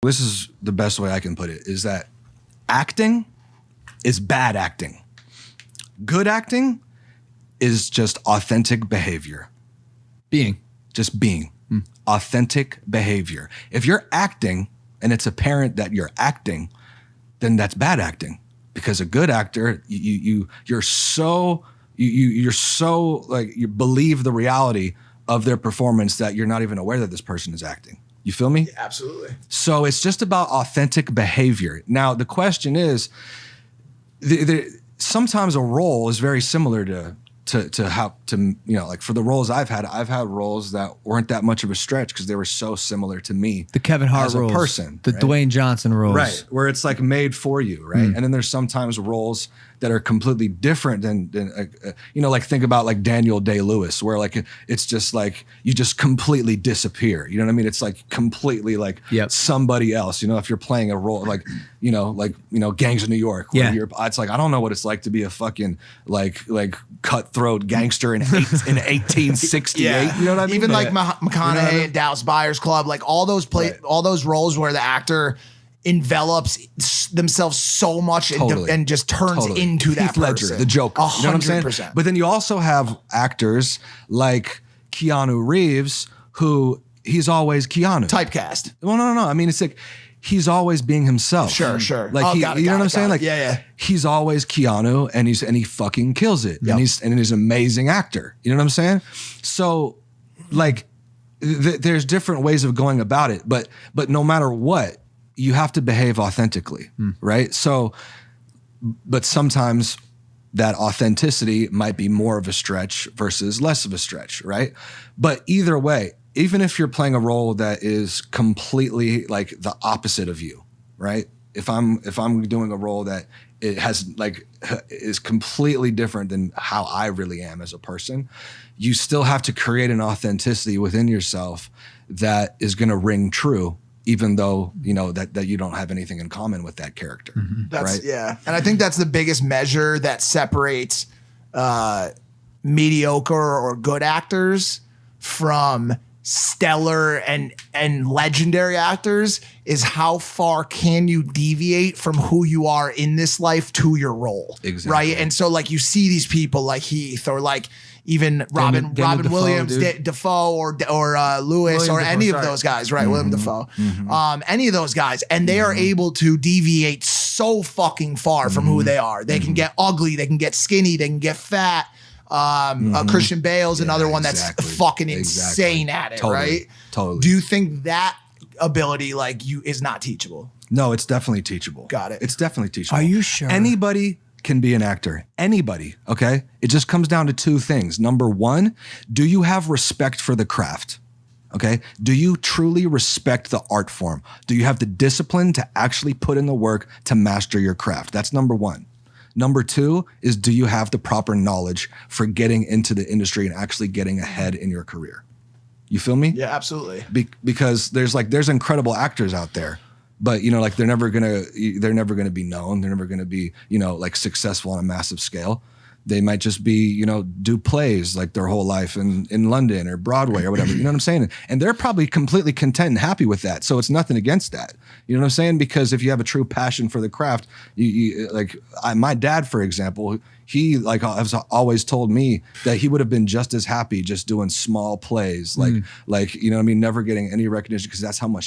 This is the best way I can put it, is that acting is bad acting. Good acting is just authentic behavior. Just being. Authentic behavior. If you're acting and it's apparent that you're acting, then that's bad acting. Because a good actor, you're so like, you believe the reality of their performance that you're not even aware that this person is acting. You feel me? Yeah, absolutely. So it's just about authentic behavior. Now, the question is, sometimes a role is very similar to like for the roles I've had roles that weren't that much of a stretch because they were so similar to me. The Kevin Hart as roles, a person, the right? Dwayne Johnson roles, right? Where it's like made for you, right? And then there's sometimes roles that are completely different than like think about like Daniel Day-Lewis, where like it's just like you just completely disappear. You know what I mean? It's like completely like somebody else. You know, if you're playing a role like Gangs of New York, where it's like I don't know what it's like to be a fucking like cutthroat gangster in 1868. You know what I mean? Even like McConaughey and Dallas Buyers Club, like all those all those roles where the actor envelops themselves so much and just turns into that person. Ledger, the Joker. 100%. You know what I'm saying? But then you also have actors like Keanu Reeves, who he's always Keanu. Typecast. Well, no. I mean, it's like he's always being himself. Sure. Like you know what I'm saying? Like he's always Keanu, and he fucking kills it. And he's an amazing actor. You know what I'm saying? So like there's different ways of going about it, but no matter what, you have to behave authentically, right? So, but sometimes that authenticity might be more of a stretch versus less of a stretch, right? But either way, even if you're playing a role that is completely like the opposite of you, right? If I'm doing a role that it has like is completely different than how I really am as a person, you still have to create an authenticity within yourself that is going to ring true, even though you know that you don't have anything in common with that character. That's right? And I think that's the biggest measure that separates mediocre or good actors from stellar and legendary actors is how far can you deviate from who you are in this life to your role. Exactly. Right. And so like you see these people like Heath or like even Robin Williams, Dafoe or Lewis or any of those guys, right? William Dafoe, any of those guys. And they are able to deviate so fucking far from who they are. They can get ugly, they can get skinny, they can get fat. Christian Bale's another one that's fucking insane at it, right? Totally. Do you think that ability is not teachable? No, it's definitely teachable. Got it. It's definitely teachable. Are you sure? Anybody can be an actor. Anybody, okay? It just comes down to two things. Number one, do you have respect for the craft? Okay? Do you truly respect the art form? Do you have the discipline to actually put in the work to master your craft? That's number one. Number two is, do you have the proper knowledge for getting into the industry and actually getting ahead in your career? You feel me? Yeah, absolutely. Because there's incredible actors out there, but like they're never gonna be known. They're never gonna be like successful on a massive scale. They might just be, do plays like their whole life in London or Broadway or whatever. You know what I'm saying? And they're probably completely content and happy with that. So it's nothing against that. You know what I'm saying? Because if you have a true passion for the craft, my dad, for example, he has always told me that he would have been just as happy just doing small plays, like you know what I mean, never getting any recognition because that's how much he